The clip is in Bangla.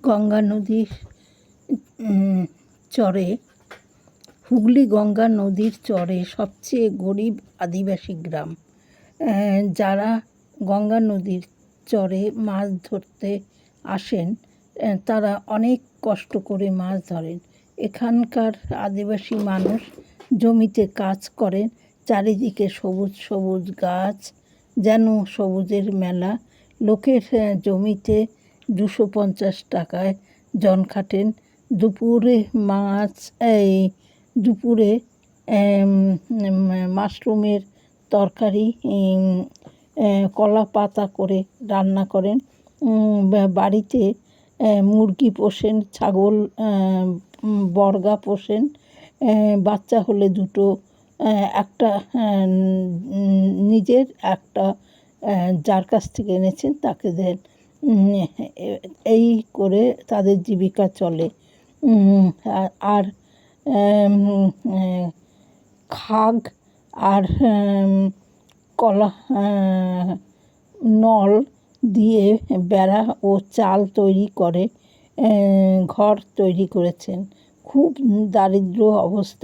গঙ্গা নদীর চরে, হুগলি গঙ্গা নদীর চরে সবচেয়ে গরিব আদিবাসী গ্রাম। যারা গঙ্গা নদীর চরে মাছ ধরতে আসেন তারা অনেক কষ্ট করে মাছ ধরেন। এখানকার আদিবাসী মানুষ জমিতে কাজ করেন, চারিদিকে সবুজ সবুজ গাছ, যেন সবুজের মেলা। লোকের জমিতে 250 টাকায় জন খাটেন। দুপুরে মাশরুমের তরকারি কলা পাতা করে রান্না করেন। বাড়িতে মুরগি পোষেন, ছাগল বর্গা পোষেন। বাচ্চা হলে দুটো, একটা নিজের, একটা যার কাছ থেকে এনেছেন তাকে দেন। এই করে তাদের জীবিকা চলে। আর খাগ আর কলা নল দিয়ে বেড়া ও চাল তৈরি করে ঘর তৈরি করেছেন। খুব দারিদ্র অবস্থা।